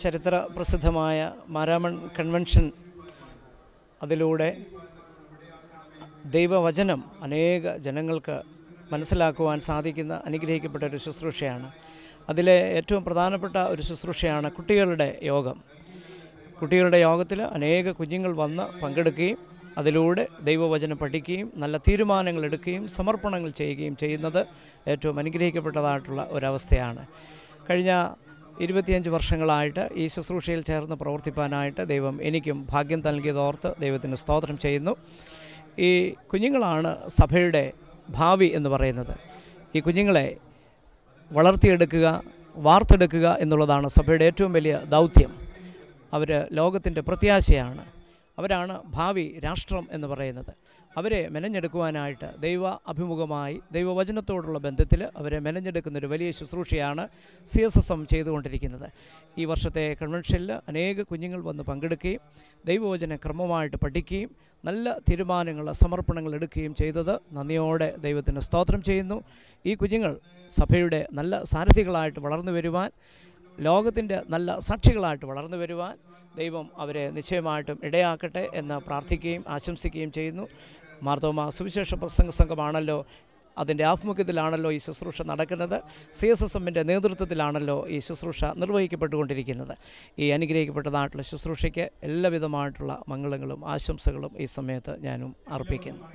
ചരിത്ര പ്രസിദ്ധമായ മാരാമൺ കൺവെൻഷൻ, അതിലൂടെ ദൈവവചനം അനേക ജനങ്ങൾക്ക് മനസ്സിലാക്കുവാൻ സാധിക്കുന്ന അനുഗ്രഹിക്കപ്പെട്ട ഒരു ശുശ്രൂഷയാണ്. അതിലെ ഏറ്റവും പ്രധാനപ്പെട്ട ഒരു ശുശ്രൂഷയാണ് കുട്ടികളുടെ യോഗം. കുട്ടികളുടെ യോഗത്തിൽ അനേക കുഞ്ഞുങ്ങൾ വന്ന് പങ്കെടുക്കുകയും അതിലൂടെ ദൈവവചനം പഠിക്കുകയും നല്ല തീരുമാനങ്ങൾ എടുക്കുകയും സമർപ്പണങ്ങൾ ചെയ്യുകയും ചെയ്യുന്നത് ഏറ്റവും അനുഗ്രഹിക്കപ്പെട്ടതായിട്ടുള്ള ഒരവസ്ഥയാണ്. കഴിഞ്ഞ 25 വർഷങ്ങളായിട്ട് ഈ ശുശ്രൂഷയിൽ ചേർന്ന് പ്രവർത്തിപ്പാനായിട്ട് ദൈവം എനിക്കും ഭാഗ്യം നൽകിയതോർത്ത് ദൈവത്തിന് സ്തോത്രം ചെയ്യുന്നു. ഈ കുഞ്ഞുങ്ങളാണ് സഭയുടെ ഭാവി എന്ന് പറയുന്നത്. ഈ കുഞ്ഞുങ്ങളെ വളർത്തിയെടുക്കുക, വാർത്തെടുക്കുക എന്നുള്ളതാണ് സഭയുടെ ഏറ്റവും വലിയ ദൗത്യം. അവർ ലോകത്തിൻ്റെ പ്രത്യാശയാണ്. അവരാണ് ഭാവി രാഷ്ട്രം എന്ന് പറയുന്നത്. അവരെ മെനഞ്ഞെടുക്കുവാനായിട്ട് ദൈവ അഭിമുഖമായി ദൈവവചനത്തോടുള്ള ബന്ധത്തിൽ അവരെ മെനഞ്ഞെടുക്കുന്നൊരു വലിയ ശുശ്രൂഷയാണ് CSSM ചെയ്തുകൊണ്ടിരിക്കുന്നത്. ഈ വർഷത്തെ കൺവെൻഷനിൽ അനേക കുഞ്ഞുങ്ങൾ വന്ന് പങ്കെടുക്കുകയും ദൈവവചനം ക്രമമായിട്ട് പഠിക്കുകയും നല്ല തീരുമാനങ്ങൾ, സമർപ്പണങ്ങൾ എടുക്കുകയും ചെയ്തത് നന്ദിയോടെ ദൈവത്തിന് സ്തോത്രം ചെയ്യുന്നു. ഈ കുഞ്ഞുങ്ങൾ സഭയുടെ നല്ല സാരഥികളായിട്ട് വളർന്നു വരുവാൻ, ലോകത്തിൻ്റെ നല്ല സാക്ഷികളായിട്ട് വളർന്നു വരുവാൻ ദൈവം അവരെ നിശ്ചയമായിട്ടും ഇടയാക്കട്ടെ എന്ന് പ്രാർത്ഥിക്കുകയും ആശംസിക്കുകയും ചെയ്യുന്നു. മാർത്തോമാ സുവിശേഷ പ്രസംഗ സംഘമാണല്ലോ, അതിൻ്റെ ആഭിമുഖ്യത്തിലാണല്ലോ ഈ ശുശ്രൂഷ നടക്കുന്നത്. CSSMൻ്റെ നേതൃത്വത്തിലാണല്ലോ ഈ ശുശ്രൂഷ നിർവഹിക്കപ്പെട്ടുകൊണ്ടിരിക്കുന്നത്. ഈ അനുഗ്രഹിക്കപ്പെട്ടതായിട്ടുള്ള ശുശ്രൂഷയ്ക്ക് എല്ലാവിധമായിട്ടുള്ള മംഗളങ്ങളും ആശംസകളും ഈ സമയത്ത് ഞാനും അർപ്പിക്കുന്നു.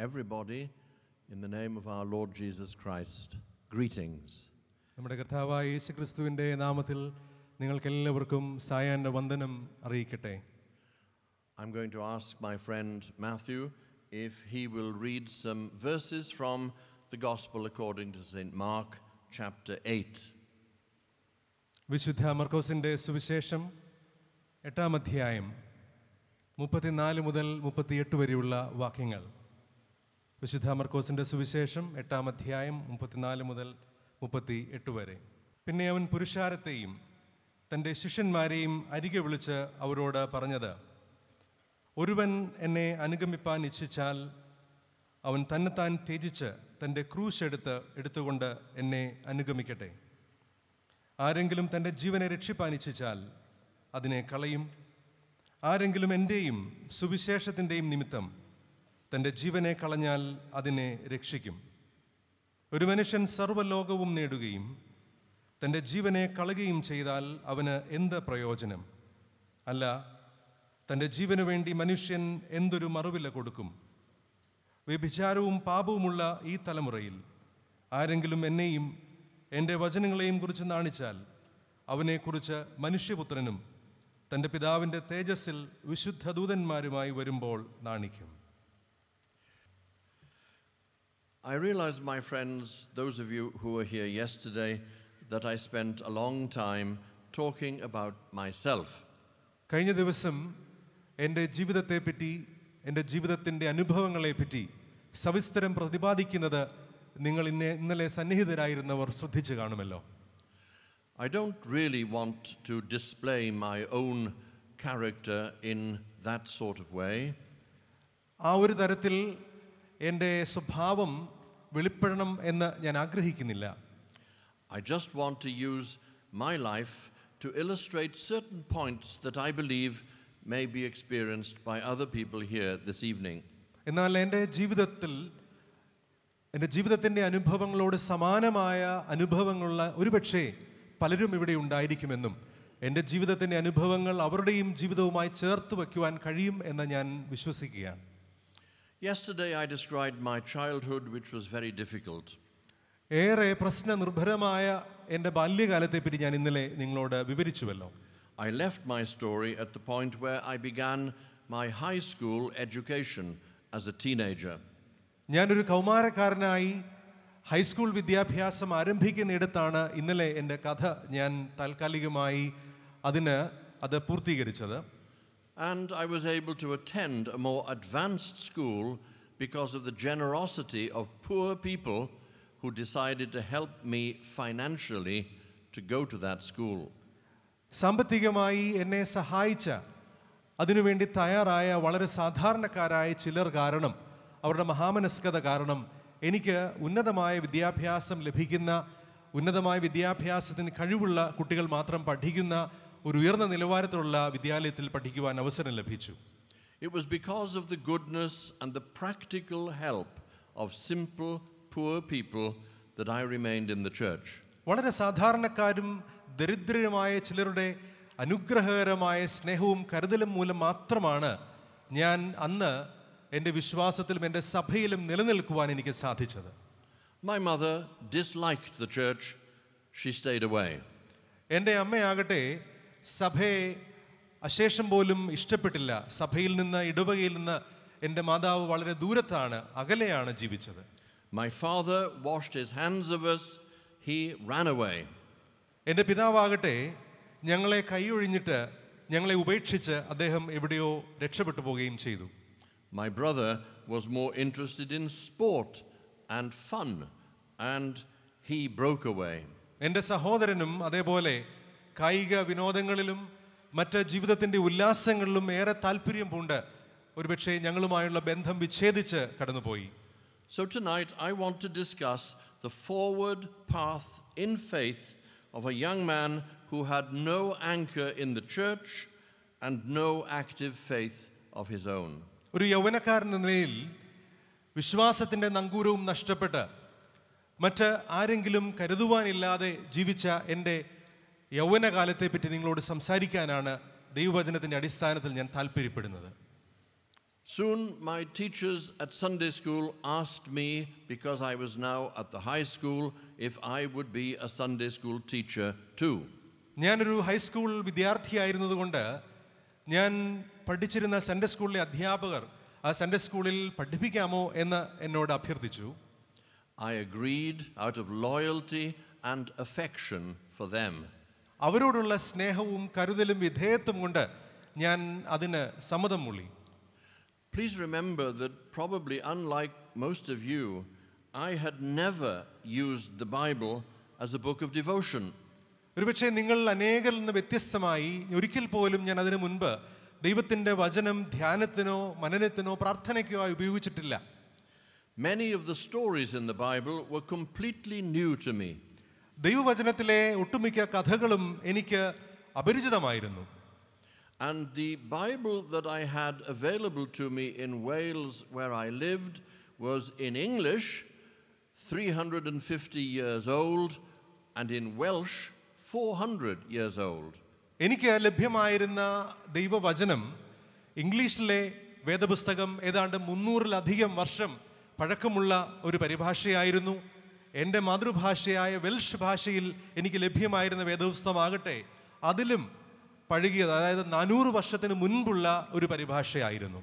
Everybody, in the name of our Lord Jesus Christ, greetings. നമ്മുടെ കർത്താവായ യേശുക്രിസ്തുവിന്റെ നാമത്തിൽ നിങ്ങൾക്കെല്ലാവർക്കും സായാഹ്ന വന്ദനം അറിയിക്കട്ടെ. I'm going to ask my friend Matthew if he will read some verses from the Gospel according to St. Mark, chapter 8. വിശുദ്ധ മർക്കോസിന്റെ സുവിശേഷം 8-ാം അധ്യായം 34 മുതൽ 38 വരെയുള്ള വാക്യങ്ങൾ. വിശുദ്ധ മർക്കോസിന്റെ സുവിശേഷം 8-ാം അധ്യായം 34 മുതൽ 38 വരെ. പിന്നെ അവൻ പുരുഷാരത്തെയും തൻ്റെ ശിഷ്യന്മാരെയും അരികെ വിളിച്ച് അവരോട് പറഞ്ഞത്, ഒരുവൻ എന്നെ അനുഗമിപ്പാൻ ഇച്ഛിച്ചാൽ അവൻ തന്നെത്താൻ ത്യജിച്ച് തൻ്റെ ക്രൂശ് എടുത്തുകൊണ്ട് എന്നെ അനുഗമിക്കട്ടെ. ആരെങ്കിലും തൻ്റെ ജീവനെ രക്ഷിപ്പാൻ ഇച്ഛിച്ചാൽ അതിനെ കളയും. ആരെങ്കിലും എൻ്റെയും സുവിശേഷത്തിൻ്റെയും നിമിത്തം തൻ്റെ ജീവനെ കളഞ്ഞാൽ അതിനെ രക്ഷിക്കും. ഒരു മനുഷ്യൻ സർവ്വലോകവും നേടുകയും തൻ്റെ ജീവനെ കളയുകയും ചെയ്താൽ അവന് എന്ത് പ്രയോജനം? അല്ല, തൻ്റെ ജീവനു വേണ്ടി മനുഷ്യൻ എന്തൊരു മറുവില കൊടുക്കും? വ്യഭിചാരവും പാപവുമുള്ള ഈ തലമുറയിൽ ആരെങ്കിലും എന്നെയും എൻ്റെ വചനങ്ങളെയും കുറിച്ച് നാണിച്ചാൽ അവനെക്കുറിച്ച് മനുഷ്യപുത്രനും തൻ്റെ പിതാവിൻ്റെ തേജസ്സിൽ വിശുദ്ധ ദൂതന്മാരുമായി വരുമ്പോൾ നാണിക്കും. I realize, my friends, those of you who were here yesterday, that I spent a long time talking about myself. കഴിഞ്ഞ ദിവസം എൻ്റെ ജീവിതത്തെപ്പറ്റി, എൻ്റെ ജീവിതത്തിൻ്റെ അനുഭവങ്ങളെപ്പറ്റി സവിസ്തരം പ്രതിപാദിക്കുന്നത് നിങ്ങൾ ഇന്നലെ സന്നിഹിതരായിരുന്നവർ ശ്രദ്ധിച്ചു കാണുമല്ലോ. I don't really want to display my own character in that sort of way. ആ ഒരു തരത്തിൽ എൻ്റെ സ്വഭാവം വെളിപ്പെടണം എന്ന് ഞാൻ ആഗ്രഹിക്കുന്നില്ല. I just want to use my life to illustrate certain points that I believe may be experienced by other people here this evening. എന്നാൽ എൻ്റെ ജീവിതത്തിൻ്റെ അനുഭവങ്ങളോട് സമാനമായ അനുഭവങ്ങളുള്ള ഒരുപക്ഷേ പലരും ഇവിടെ ഉണ്ടായിരിക്കുമെന്നും എൻ്റെ ജീവിതത്തിൻ്റെ അനുഭവങ്ങൾ അവരുടെയും ജീവിതവുമായി ചേർത്ത് വയ്ക്കുവാൻ കഴിയും എന്ന് ഞാൻ വിശ്വസിക്കുകയാണ്. Yesterday I described my childhood, which was very difficult. ഏറെ പ്രശ്നനിർഭരമായ എൻ്റെ ബാല്യകാലത്തെപ്പറ്റി ഞാൻ ഇന്നലെ നിങ്ങളോട് വിവരിച്ചുവല്ലോ. I left my story at the point where I began my high school education as a teenager. ഞാനൊരു കൗമാരക്കാരനായി ഹൈസ്കൂൾ വിദ്യാഭ്യാസം ആരംഭിക്കുന്നിടത്താണ് ഇന്നലെ എൻ്റെ കഥ ഞാൻ താൽക്കാലികമായി അത് പൂർത്തീകരിച്ചത്. And I was able to attend a more advanced school because of the generosity of poor people who decided to help me financially to go to that school. സാമ്പത്തികമായി എന്നെ സഹായിച്ച, അതിനുവേണ്ടി തയ്യാറായ വളരെ സാധാരണക്കാരായ ചിലർ കാരണം, അവരുടെ മഹാമനസ്കത കാരണം എനിക്ക് ഉന്നതമായ വിദ്യാഭ്യാസം ലഭിക്കുന്ന, ഉന്നതമായ വിദ്യാഭ്യാസത്തിന് കഴിവുള്ള കുട്ടികൾ മാത്രം പഠിക്കുന്ന ഒരു ഉയർന്ന നിലവാരത്തിലുള്ള വിദ്യാലയത്തിൽ പഠിക്കുവാൻ അവസരം ലഭിച്ചു. It was because of the goodness and the practical help of simple, poor people that I remained in the church. വളരെ സാധാരണക്കാരും ദരിദ്രരുമായ ചിലരുടെ അനുഗ്രഹകരമായ സ്നേഹവും കരുതലും മൂലം മാത്രമാണ് ഞാൻ അന്ന് എൻ്റെ വിശ്വാസത്തിലും എൻ്റെ സഭയിലും നിലനിൽക്കുവാൻ എനിക്ക് സാധിച്ചത്. My mother disliked the church. She stayed away. എൻ്റെ അമ്മയാകട്ടെ സഭയെ അശേഷം പോലും ഇഷ്ടപ്പെട്ടില്ല. സഭയിൽ നിന്ന്, ഇടവകയിൽ നിന്ന് എൻ്റെ മാതാവ് വളരെ ദൂരത്താണ്, അകലെയാണ് ജീവിച്ചത്. My father washed his hands of us, he ran away. എൻ്റെ പിതാവാകട്ടെ ഞങ്ങളെ കൈയൊഴിഞ്ഞിട്ട് ഞങ്ങളെ ഉപേക്ഷിച്ച് അദ്ദേഹം എവിടെയോ രക്ഷപ്പെട്ടു പോവുകയും ചെയ്തു. My brother was more interested in sport and fun, and he broke away. എൻ്റെ സഹോദരനും അതേപോലെ കായിക വിനോദങ്ങളിലും മറ്റ് ജീവിതത്തിൻ്റെ ഉല്ലാസങ്ങളിലും ഏറെ താല്പര്യം പൂണ്ട് ഒരുപക്ഷെ ഞങ്ങളുമായുള്ള ബന്ധം വിച്ഛേദിച്ച് കടന്നുപോയി. So tonight I want to discuss the forward path in faith of a young man who had no anchor in the church and no active faith of his own. ഒരു യൗവനക്കാരൻ എന്ന നിലയിൽ വിശ്വാസത്തിൻ്റെ നങ്കൂരവും നഷ്ടപ്പെട്ട് മറ്റ് ആരെങ്കിലും കരുതുവാനില്ലാതെ ജീവിച്ച എൻ്റെ യൗവനകാലത്തെ പറ്റി നിങ്ങളോട് സംസാരിക്കാനാണ് ദൈവവചനത്തിൻ്റെ അടിസ്ഥാനത്തിൽ ഞാൻ താല്പര്യപ്പെടുന്നത്. Soon my teachers at Sunday school asked me, because I was now at the high school, if I would be a Sunday school teacher too. ഞാനൊരു ഹൈസ്കൂൾ വിദ്യാർത്ഥിയായിരുന്നതുകൊണ്ട് ഞാൻ പഠിച്ചിരുന്ന സൺഡേ സ്കൂളിലെ അധ്യാപകർ ആ സൺഡേ സ്കൂളിൽ പഠിപ്പിക്കാമോ എന്ന് എന്നോട് അഭ്യർത്ഥിച്ചു. I agreed out of loyalty and affection for them. അവരോടുള്ള സ്നേഹവും കരുതലും വിധേയത്വം കൊണ്ട് ഞാൻ അതിന് സമ്മതം മൂളി. Please remember that probably unlike most of you, I had never used the Bible as a book of devotion. ഒരുപക്ഷെ നിങ്ങൾ അനേകരിൽ നിന്ന് വ്യത്യസ്തമായി ഒരിക്കൽ പോലും ഞാൻ അതിനു മുൻപ് ദൈവത്തിൻ്റെ വചനം ധ്യാനത്തിനോ മനനത്തിനോ പ്രാർത്ഥനയ്ക്കോ ആയി ഉപയോഗിച്ചിട്ടില്ല. Many of the stories in the Bible were completely new to me. ദൈവവചനത്തിലെ ഒട്ടുമിക്ക കഥകളും എനിക്ക് അപരിചിതമായിരുന്നു. And the Bible that I had available to me in Wales, where I lived, was in English, 350 years old, and in Welsh, 400 years old. എനിക്ക് ലഭ്യമായിരുന്ന ദൈവവചനം ഇംഗ്ലീഷിലെ വേദപുസ്തകം ഏതാണ്ട് 300-ലധികം വർഷം പഴക്കമുള്ള ഒരു പരിഭാഷയായിരുന്നു. എൻ്റെ മാതൃഭാഷയായ വെൽഷ് ഭാഷയിൽ എനിക്ക് ലഭ്യമായിരുന്ന വേദപുസ്തകമാകട്ടെ അതിലും പഴകിയത്, അതായത് 400 വർഷത്തിന് മുൻപുള്ള ഒരു പരിഭാഷയായിരുന്നു.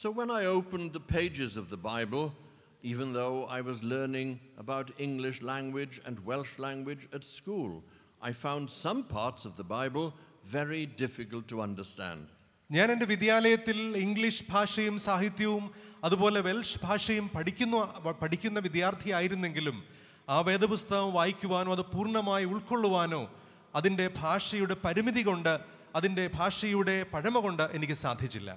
So when I opened the pages of the Bible, even though I was learning about English language and Welsh language at school, I found some parts of the Bible very difficult to understand. ഞാൻ എൻ്റെ വിദ്യാലയത്തിൽ English ഭാഷയും സാഹിത്യവും അതുപോലെ Welsh ഭാഷയും പഠിക്കുന്ന വിദ്യാർത്ഥിയായിരുന്നെങ്കിലും ആ വേദപുസ്തകം വായിക്കുവാനോ അത് പൂർണ്ണമായി ഉൾക്കൊള്ളുവാനോ അതിൻ്റെ ഭാഷയുടെ പരിമിതി കൊണ്ട് അതിൻ്റെ ഭാഷയുടെ പഴമ കൊണ്ട് എനിക്ക് സാധിച്ചില്ല.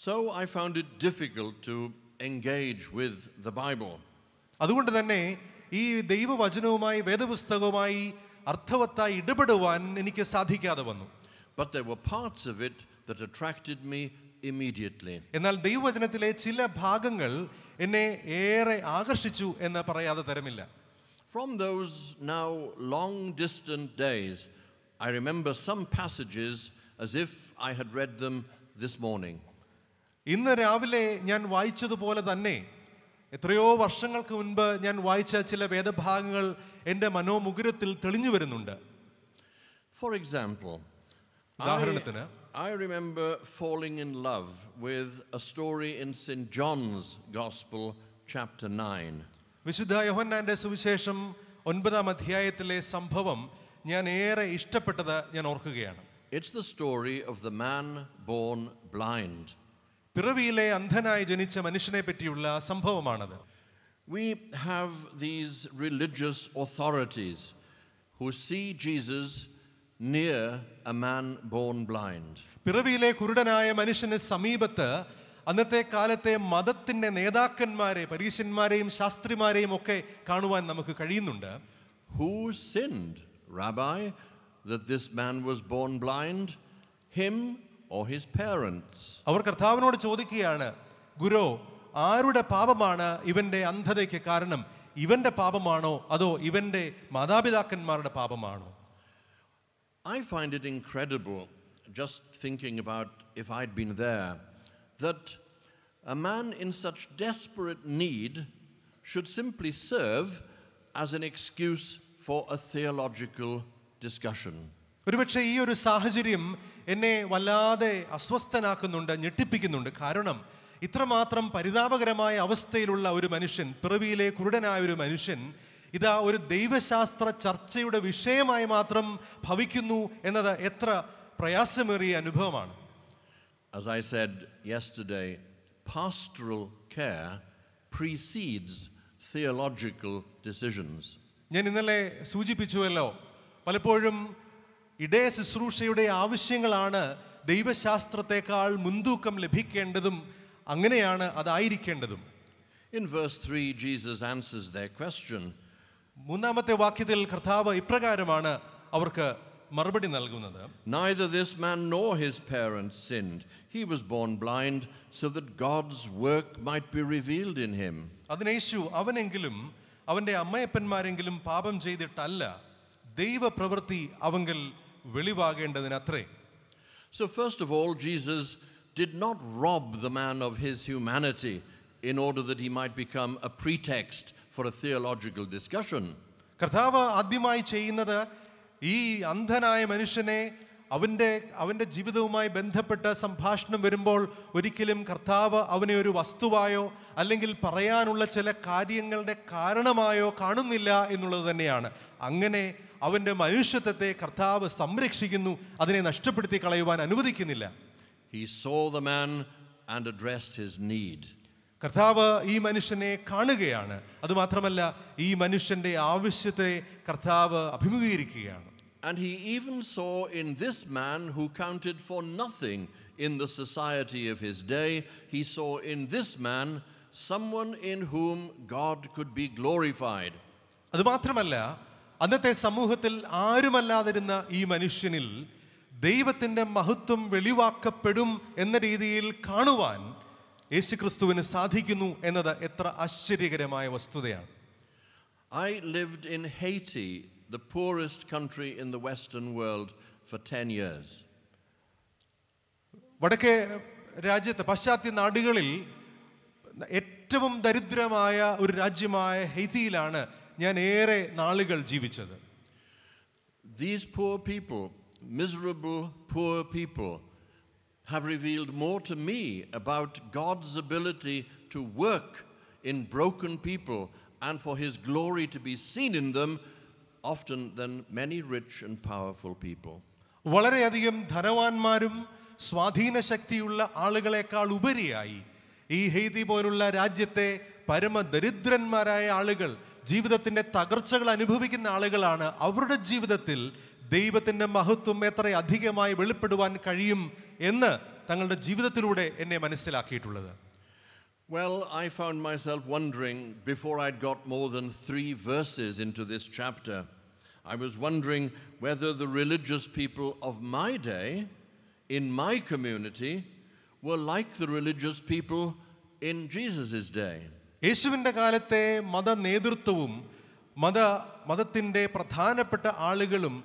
So I found it difficult to engage with the Bible. അതുകൊണ്ട് തന്നെ ഈ ദൈവവചനവുമായി വേദപുസ്തകവുമായി അർത്ഥവത്തായി ഇടപെടുവാൻ എനിക്ക് സാധിക്കാതെ വന്നു. But there were parts of it that attracted me immediately. എന്നാൽ ദൈവവചനത്തിലെ ചില ഭാഗങ്ങൾ എന്നെ ഏറെ ആകർഷിച്ചു എന്ന് പറയാതെ തരമില്ല. From those now long distant days, I remember some passages as if I had read them this morning. ഇന്ന് രാവിലെ ഞാൻ വായിച്ചതുപോലെ തന്നെ എത്രയോ വർഷങ്ങൾക്ക് മുൻപ് ഞാൻ വായിച്ച ചില വേദഭാഗങ്ങൾ എൻ്റെ മനോമുകുരത്തിൽ തെളിഞ്ഞു വരുന്നുണ്ട്. For example, ഉദാഹരണത്തിന് I remember falling in love with a story in St. John's Gospel, chapter 9. വിശുദ്ധ യോഹന്നാന്റെ സുവിശേഷം 9-ാം അധ്യായത്തിലെ സംഭവം ഞാൻ ഏറെ ഇഷ്ടപ്പെട്ടത് ഞാൻ ഓർക്കുകയാണ്. It's the story of the man born blind. പിറവിയിലെ അന്ധനായി ജനിച്ച മനുഷ്യനെ പറ്റിയുള്ള സംഭവമാണത്. We have these religious authorities who see Jesus near a man born blind. പിറവിയിലെ കുരുടനായ മനുഷ്യന് സമീപത്ത് അന്നത്തെ കാലത്തെ മതത്തിൻ്റെ നേതാക്കന്മാരെ, പരീശന്മാരെയും ശാസ്ത്രിമാരെയും ഒക്കെ കാണുവാൻ നമുക്ക് കഴിയുന്നുണ്ട്. Who sinned, Rabbi, that this man was born blind? Him or his parents? അവർ കർത്താവിനോട് ചോദിക്കുകയാണ്, ഗുരു, ആരുടെ പാപമാണ് ഇവന്റെ അന്ധതയ്ക്ക് കാരണം? ഇവന്റെ പാപമാണോ അതോ ഇവന്റെ മാതാപിതാക്കന്മാരുടെ പാപമാണോ? I find it incredible, just thinking about if I'd been there, that a man in such desperate need should simply serve as an excuse for a theological discussion. ഒരുപക്ഷെ ഈ ഒരു സാഹചര്യം എന്നെ വല്ലാതെ അസ്വസ്ഥനാക്കുന്നുണ്ട്, ഞെട്ടിപ്പിക്കുന്നുണ്ട്. കാരണം ഇത്രമാത്രം പരിതാപകരമായ അവസ്ഥയിലുള്ള ഒരു മനുഷ്യൻ, പിറവിയിലെ കുരുടനായ ഒരു മനുഷ്യൻ ഇതാ ഒരു ദൈവശാസ്ത്ര ചർച്ചയുടെ വിഷയമായി മാത്രം ഭവിക്കുന്നു എന്നത് എത്ര പ്രയാസമേറിയ അനുഭവമാണ്. As I said yesterday, pastoral care precedes theological decisions. ഞാൻ ഇന്നലെ സൂചിപ്പിച്ചുവല്ലോ, പലപ്പോഴും ഇടയ ശുശ്രൂഷയുടെ ആവശ്യങ്ങളാണ് ദൈവശാസ്ത്രത്തെക്കാൾ മുൻതൂക്കം ലഭിക്കേണ്ടതും അങ്ങനെയാണ് അതായിരിക്കേണ്ടതും. In verse 3, Jesus answers their question. മൂന്നാമത്തെ വാക്യത്തിൽ കർത്താവ് ഇപ്രകാരമാണ് അവർക്ക് മറുപടി നൽകുന്നത്. Neither this man nor his parents sinned. He was born blind so that God's work might be revealed in him. അതിനേശു അവനെങ്കിലും അവന്റെ അമ്മയപ്പന്മാരെങ്കിലും പാപം ചെയ്തിട്ടല്ല, ദൈവപ്രവൃത്തി അവങ്കൽ വെളിവാകേണ്ടതിനത്രേ. So first of all, Jesus did not rob the man of his humanity in order that he might become a pretext for a theological discussion. കർത്താവ് ആദ്യമായി ചെയ്യുന്നത് ഈ അന്ധനായ മനുഷ്യനെ അവന്റെ ജീവിതവുമായി ബന്ധപ്പെട്ട സംഭാഷണം വരുമ്പോൾ ഒരിക്കലും കർത്താവ് അവനെ ഒരു വസ്തുവായോ അല്ലെങ്കിൽ പറയാനുള്ള ചില കാര്യങ്ങളുടെ കാരണമായോ കാണുന്നില്ല എന്നുള്ളത് തന്നെയാണ്. അങ്ങനെ അവന്റെ മനുഷ്യത്വത്തെ കർത്താവ് സംരക്ഷിക്കുന്നു, അതിനെ നഷ്ടപ്പെടുത്തി കളയുവാൻ അനുവദിക്കുന്നില്ല. He saw the man and addressed his need. കർത്താവ് ഈ മനുഷ്യനെ കാണുകയാണ്. അതുമാത്രമല്ല, ഈ മനുഷ്യന്റെ ആവശ്യത്തെ കർത്താവ് അഭിമുഖീകരിക്കുകയാണ്. And he even saw in this man who counted for nothing in the society of his day, he saw in this man someone in whom God could be glorified. അതുമാത്രമല്ല, അന്നത്തെ സമൂഹത്തിൽ ആരുമല്ലാതിരുന്ന ഈ മനുഷ്യനിൽ ദൈവത്തിന്റെ മഹത്വം വെളിവാക്കപ്പെടും എന്ന രീതിയിൽ കാണുവാൻ യേശുക്രിസ്തുവിന് സാധിക്കുന്നു എന്നത് എത്ര ആശ്ചര്യകരമായ വസ്തുതയാണ്. I lived in Haiti, the poorest country in the Western world, for 10 years. വടക്കേ രാജ്യത്ത്, പാശ്ചാത്യ നാടുകളിൽ ഏറ്റവും ദരിദ്രമായ ഒരു രാജ്യമായ ഹെയ്തിയിലാണ് ഞാൻ ഏറെ നാളുകൾ ജീവിച്ചത്. These poor people, miserable poor people, have revealed more to me about God's ability to work in broken people and for his glory to be seen in them often than many rich and powerful people. വളരെയധികം ധനവാന്മാരും സ്വാധീന ശക്തിയുള്ള ആളുകളെക്കാൾ ഉപരിയായി ഈ Haiti പോലുള്ള രാജ്യത്തെ പരമദരിദ്രന്മാരായ ആളുകൾ, ജീവിതത്തിന്റെ തകർച്ചകൾ അനുഭവിക്കുന്ന ആളുകളാണ്. അവരുടെ ജീവിതത്തിൽ ദൈവത്തിന്റെ മഹത്വം എത്ര അധികമായി വെളിപ്പെടുവാൻ കഴിയും എന്ന് തങ്ങളുടെ ജീവിതത്തിലൂടെ എന്നെ മനസ്സിലാക്കിയിട്ടുള്ളത്. Well, I found myself wondering before I'd got more than 3 verses into this chapter. I was wondering whether the religious people of my day, in my community, were like the religious people in Jesus' day. യേശുവിന്റെ കാലത്തെ മത നേതൃത്വവും മതത്തിന്റെ പ്രധാനപ്പെട്ട ആളുകളും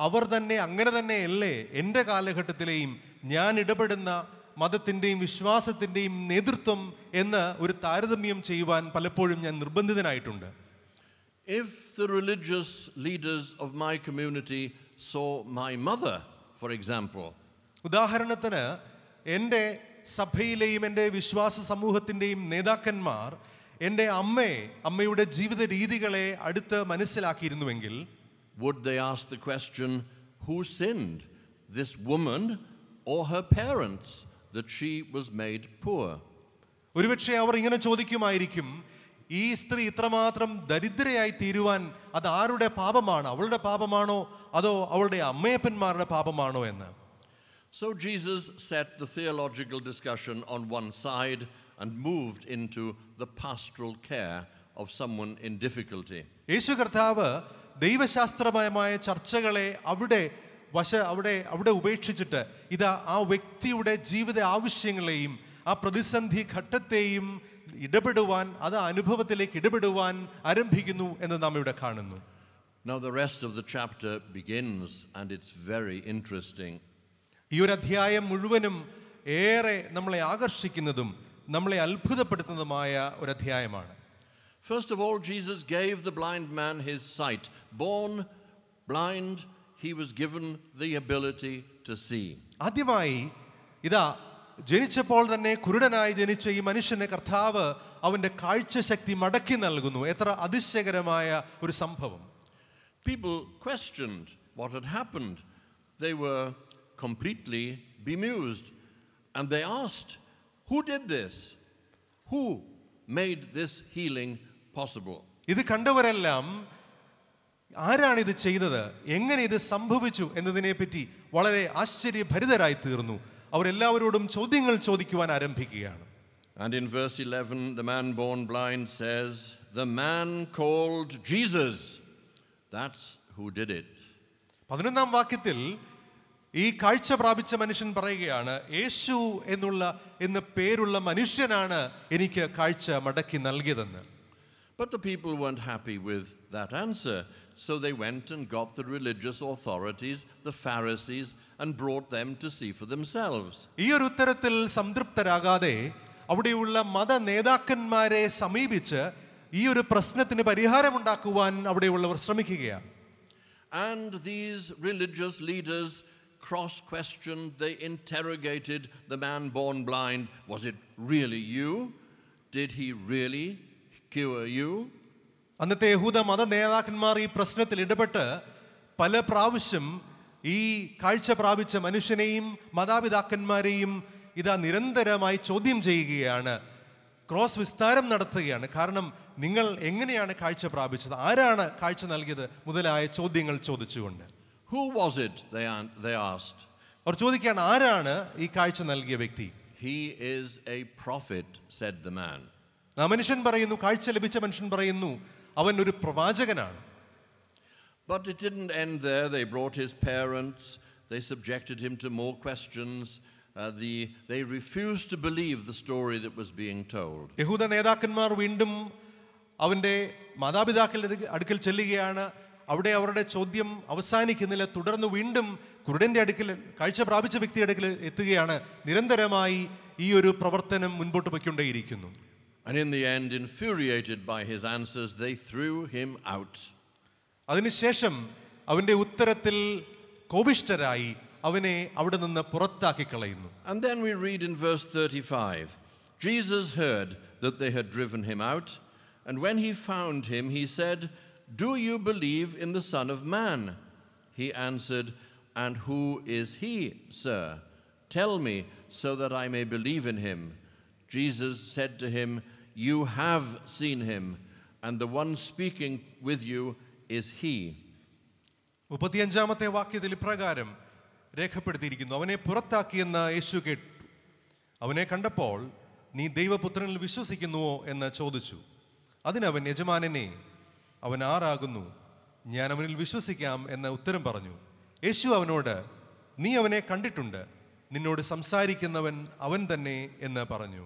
അവർ തന്നെ അങ്ങനെ തന്നെയല്ലേ എൻ്റെ കാലഘട്ടത്തിലെയും ഞാൻ ഇടപെടുന്ന മതത്തിൻ്റെയും വിശ്വാസത്തിൻ്റെയും നേതൃത്വം എന്ന് ഒരു താരതമ്യം ചെയ്യുവാൻ പലപ്പോഴും ഞാൻ നിർബന്ധിതനായിട്ടുണ്ട്. If the religious leaders of my community saw my mother, for example, ഉദാഹരണത്തിന് എൻ്റെ സഭയിലെയും എൻ്റെ വിശ്വാസ സമൂഹത്തിൻ്റെയും നേതാക്കന്മാർ എൻ്റെ അമ്മയുടെ ജീവിത രീതികളെ അടുത്ത് മനസ്സിലാക്കിയിരുന്നുവെങ്കിൽ, would they ask the question, who sinned, this woman or her parents, that she was made poor? ഒരുപക്ഷെ അവർ ഇങ്ങനെ ചോദിക്കുമായിരിക്കും, ഈ സ്ത്രീ ഇത്രമാത്രം ദരിദ്രയായി തീരുവാൻ അത് ആരുടെ പാപമാണ്? അവളുടെ പാപമാണോ അതോ അവളുടെ അമ്മയപ്പന്മാരുടെ പാപമാണോ എന്ന്. So Jesus set the theological discussion on one side and moved into the pastoral care of someone in difficulty. യേശു കർത്താവ് ദൈവശാസ്ത്രപരമായ ചർച്ചകളെ അവിടെ ഉപേക്ഷിച്ചിട്ട് ഇതാ ആ വ്യക്തിയുടെ ജീവിത ആവശ്യങ്ങളെയും ആ പ്രതിസന്ധി ഘട്ടത്തെയും അത് അനുഭവത്തിലേക്ക് ഇടപെടുവാൻ ആരംഭിക്കുന്നു എന്ന് നാം ഇവിടെ കാണുന്നു. Now the rest of the chapter begins and it's very interesting. ഈ ഒരു അധ്യായം മുഴുവനും ഏറെ നമ്മളെ ആകർഷിക്കുന്നതും നമ്മളെ അത്ഭുതപ്പെടുത്തുന്നതുമായ ഒരു അധ്യായമാണ്. First of all, Jesus gave the blind man his sight. Born blind, he was given the ability to see. ആദ്യമായി ഇതാ ജനിച്ചപ്പോൾ തന്നെ കുരുടനായി ജനിച്ച ഈ മനുഷ്യനെ കർത്താവ് അവൻ്റെ കാഴ്ചശക്തി മടക്കി നൽകുന്നു. എത്ര അതിശയകരമായ ഒരു സംഭവം. People questioned what had happened. They were completely bemused. And they asked, who did this? Who made this healing possible? ഇത് കണ്ടവരെല്ലാം ആരാണിത് ചെയ്തത്, എങ്ങനെ ഇത് സംഭവിച്ചു എന്നതിനെപ്പറ്റി വളരെ ആശ്ചര്യഭരിതരായി തീർന്നു. അവരെല്ലാവരോടും ചോദ്യങ്ങൾ ചോദിക്കുവാൻ ആരംഭിക്കുകയാണ്. And in verse 11, the man born blind says, the man called Jesus. That's who did it. 11-ാം വാക്യത്തിൽ ഈ കാഴ്ച പ്രാപിച്ച മനുഷ്യൻ പറയുകയാണ്, യേശു എന്ന പേരുള്ള മനുഷ്യനാണ് എനിക്ക് കാഴ്ച മടക്കി നൽകിയതെന്ന്. But the people weren't happy with that answer, so they went and got the religious authorities, the Pharisees, and brought them to see for themselves. ഈ ഒരു ഉത്തരത്തിൽ സംതൃപ്തരാകാതെ അവിടെയുള്ള മത നേതാക്കന്മാരെ സമീപിച്ച് ഈ ഒരു പ്രശ്നത്തിന് പരിഹാരമുണ്ടാക്കുവാൻ അവിടെയുള്ളവർ ശ്രമിക്കുകയാണ്. And these religious leaders cross-questioned, they interrogated the man born blind. Was it really you? Did he really cure you? അന്നത്തെ യഹൂദ മത നേതാക്കന്മാർ ഈ പ്രശ്നത്തിൽ ഇടപെട്ട് പല പ്രാവശ്യം ഈ കാഴ്ച പ്രാപിച്ച മനുഷ്യനെയും മാതാപിതാക്കന്മാരെയും ഇതാ നിരന്തരമായി ചോദ്യം ചെയ്യുകയാണ്, ക്രോസ് വിസ്താരം നടത്തുകയാണ്. കാരണം നിങ്ങൾ എങ്ങനെയാണ് കാഴ്ച പ്രാപിച്ചത്, ആരാണ് കാഴ്ച നൽകിയത് മുതലായ ചോദ്യങ്ങൾ ചോദിച്ചുകൊണ്ട്. Who was it, they asked. അവർ ചോദിക്കുകയാണ്, ആരാണ് ഈ കാഴ്ച നൽകിയ വ്യക്തി? He is a prophet, said the man. ആ മനുഷ്യൻ പറയുന്നു, കാഴ്ച ലഭിച്ച മനുഷ്യൻ പറയുന്നു, അവൻ ഒരു പ്രവാചകനാണ്. But it didn't end there. They brought his parents. They subjected him to more questions. They refused to believe the story that was being told. യഹൂദ നേതാക്കന്മാർ വീണ്ടും അവൻ്റെ മാതാപിതാക്കളുടെ അടുക്കൽ ചെല്ലുകയാണ്. അവിടെ അവരുടെ ചോദ്യം അവസാനിക്കുന്നില്ല. തുടർന്ന് വീണ്ടും കുരുടന്റെ അടുക്കൽ, കാഴ്ച പ്രാപിച്ച വ്യക്തിയുടെ അടുക്കൽ എത്തുകയാണ്. നിരന്തരമായി ഈ ഒരു പ്രവർത്തനം മുൻപോട്ട് പോയിക്കൊണ്ടേയിരിക്കുന്നു. And in the end, infuriated by his answers, they threw him out. അതിനുശേഷം അവൻ്റെ ഉത്തരത്തിൽ കോപിഷ്ഠരായി അവനെ അവിടെ നിന്ന് പുറത്താക്കി കളയുന്നു. And then we read in verse 35, Jesus heard that they had driven him out, and when he found him, he said, do you believe in the Son of Man? He answered, and who is he, sir? Tell me, so that I may believe in him. Jesus said to him, you have seen him, and the one speaking with you is he. 35-ാമത്തെ വാക്യത്തിൽ ഇപ്രകാരം രേഖപ്പെടുത്തിയിരിക്കുന്നു, അവനെ പുറത്താക്കിയെന്ന് യേശു കേട്ടു. അവനെ കണ്ടപ്പോൾ നീ ദൈവപുത്രനിൽ വിശ്വസിക്കുന്നുവോ എന്ന് ചോദിച്ചു. അതിനവൻ, യജമാനനെ, അവൻ ആരാകുന്നു, ഞാൻ അവനിൽ വിശ്വസിക്കാം എന്ന് ഉത്തരം പറഞ്ഞു. യേശു അവനോട്, നീ അവനെ കണ്ടിട്ടുണ്ട്, നിന്നോട് സംസാരിക്കുന്നവൻ അവൻ തന്നെ എന്ന് പറഞ്ഞു.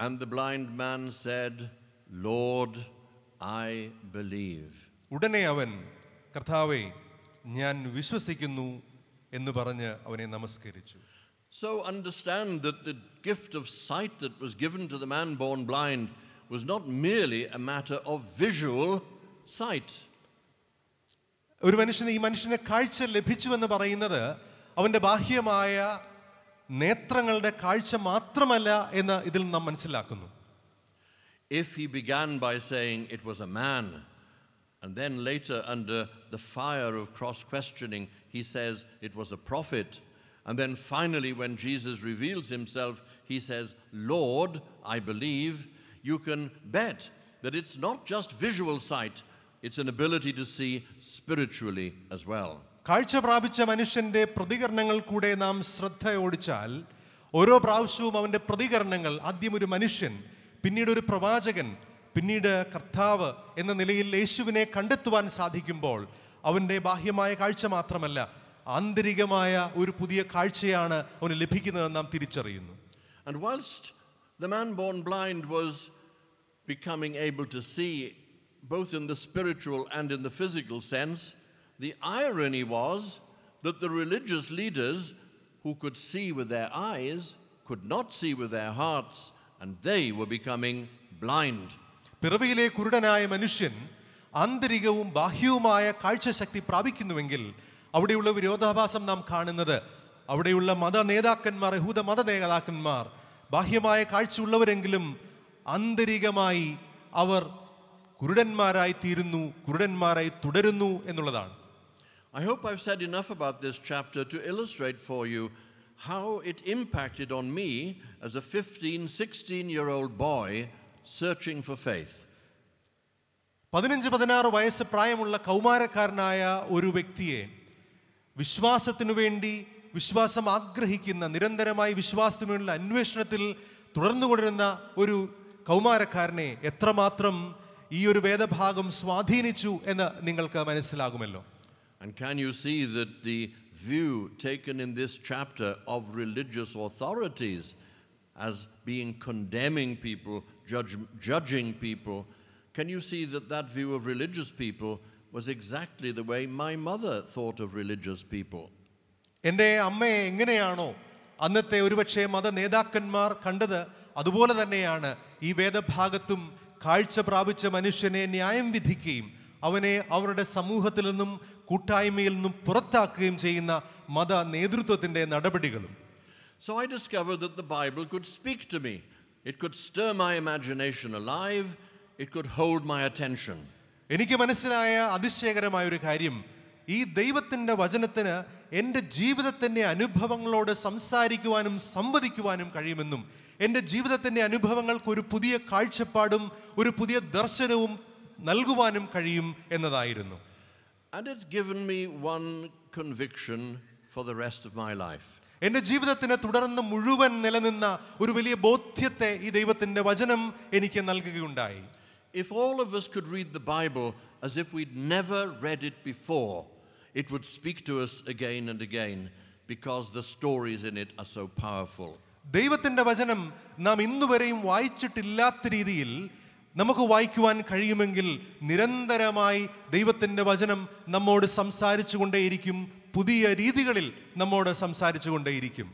And the blind man said, Lord, I believe. ഉടനെ അവൻ, കർത്താവേ, ഞാൻ വിശ്വസിക്കുന്നു എന്ന് പറഞ്ഞ് അവനെ നമസ്കരിച്ചു. So understand that the gift of sight that was given to the man born blind was not merely a matter of visual sight. ഒരു മനുഷ്യന് കാഴ്ച ലഭിച്ചു എന്ന് പറയുന്നത് അവൻ്റെ ബാഹ്യമായ നേത്രങ്ങളുടെ കാഴ്ച മാത്രമല്ല എന്ന് ഇതിൽ നാം മനസ്സിലാക്കുന്നു. If he began by saying it was a man, and then later under the fire of cross-questioning he says it was a prophet, and then finally when Jesus reveals himself he says, Lord, I believe, you can bet that it's not just visual sight, it's an ability to see spiritually as well. കാഴ്ച പ്രാപിച്ച മനുഷ്യന്റെ പ്രതികരണങ്ങൾ കൂടെ നാം ശ്രദ്ധയോടിച്ചാൽ ഓരോ പ്രാവശ്യവും അവൻ്റെ പ്രതികരണങ്ങൾ, ആദ്യം ഒരു മനുഷ്യൻ, പിന്നീട് ഒരു പ്രവാചകൻ, പിന്നീട് കർത്താവ് എന്ന നിലയിൽ യേശുവിനെ കണ്ടെത്തുവാൻ സാധിക്കുമ്പോൾ അവൻ്റെ ബാഹ്യമായ കാഴ്ച മാത്രമല്ല, ആന്തരികമായ ഒരു പുതിയ കാഴ്ചയാണ് അവന് ലഭിക്കുന്നതെന്ന് നാം തിരിച്ചറിയുന്നു. And whilst the man born blind was becoming able to see both in the spiritual and in the physical sense, the irony was that the religious leaders who could see with their eyes could not see with their hearts, and they were becoming blind. പിറവിയിലെ കുരുടനായ മനുഷ്യൻ ആന്തരികവും ബാഹ്യവുമായ കാഴ്ചശക്തി പ്രാപിക്കുന്നുവെങ്കിൽ അവിടെയുള്ള വിരോധാഭാസം നാം കാണുന്നത് അവിടെയുള്ള മത നേതാക്കന്മാർ, യഹൂദ മത നേതാക്കന്മാർ ബാഹ്യമായ കാഴ്ചയുള്ളവരെങ്കിലും ആന്തരികമായി അവർ കുരുടന്മാരായി തീരുന്നു, കുരുടന്മാരായി തുടരുന്നു എന്നുള്ളതാണ്. I hope I've said enough about this chapter to illustrate for you how it impacted on me as a 15-16-year-old boy searching for faith. 15-16 വയസ്സ് പ്രായമുള്ള കൗമാരക്കാരനായ ഒരു വ്യക്തിയെ വിശ്വാസത്തിനു വേണ്ടി, വിശ്വാസം ആഗ്രഹിക്കുന്ന, നിരന്തരമായി വിശ്വാസത്തിനുള്ള അന്വേഷണത്തിൽ തുടർന്നുകൊണ്ടിരുന്ന ഒരു കൗമാരക്കാരനെ എത്രമാത്രം ഈ ഒരു വേദഭാഗം സ്വാധീനിച്ചു എന്ന് നിങ്ങൾക്ക് മനസ്സിലാകുമല്ലോ. And can you see that the view taken in this chapter of religious authorities as being condemning people, judging people, can you see that that view of religious people was exactly the way my mother thought of religious people? എൻ്റെ അമ്മയെ എങ്ങനെയാണോ അന്നത്തെ ഒരുപക്ഷെ മത നേതാക്കന്മാർ കണ്ടത്, അതുപോലെ തന്നെയാണ് ഈ വേദഭാഗത്തും കാഴ്ച പ്രാപിച്ച മനുഷ്യനെ ന്യായം വിധിക്കുകയും അവനെ അവരുടെ സമൂഹത്തിൽ നിന്നും കൂട്ടായ്മയിൽ നിന്നും പുറത്താക്കുകയും ചെയ്യുന്ന മത നേതൃത്വത്തിൻ്റെ നടപടികളും. So I discovered that the Bible could speak to me. It could stir my imagination alive. It could hold my attention. എനിക്ക് മനസ്സിലായ അതിശയകരമായ ഒരു കാര്യം, ഈ ദൈവത്തിൻ്റെ വചനത്തിന് എൻ്റെ ജീവിതത്തിൻ്റെ അനുഭവങ്ങളോട് സംസാരിക്കുവാനും സംവദിക്കുവാനും കഴിയുമെന്നും എൻ്റെ ജീവിതത്തിൻ്റെ അനുഭവങ്ങൾക്ക് ഒരു പുതിയ കാഴ്ചപ്പാടും ഒരു പുതിയ ദർശനവും നൽകുവാനും കഴിയും എന്നതായിരുന്നു. And it's given me one conviction for the rest of my life. എൻ്റെ ജീവിതത്തിന് തുടർന്ന് മുഴുവൻ നിലനിന്ന ഒരു വലിയ ബോധ്യത്തെ ഈ ദൈവത്തിൻ്റെ വചനം എനിക്ക് നൽകുകയുണ്ടായി. If all of us could read the Bible as if we'd never read it before, it would speak to us again and again because the stories in it are so powerful. ദൈവത്തിൻ്റെ വചനം നാം ഇന്നുവരെയും വായിച്ചിട്ടില്ലാത്ത രീതിയിൽ നമുക്ക് വായിക്കുവാൻ കഴിയുമെങ്കിൽ നിരന്തരമായി ദൈവത്തിൻ്റെ വചനം നമ്മോട് സംസാരിച്ചു കൊണ്ടേയിരിക്കും, പുതിയ രീതികളിൽ നമ്മോട് സംസാരിച്ചു കൊണ്ടേയിരിക്കും.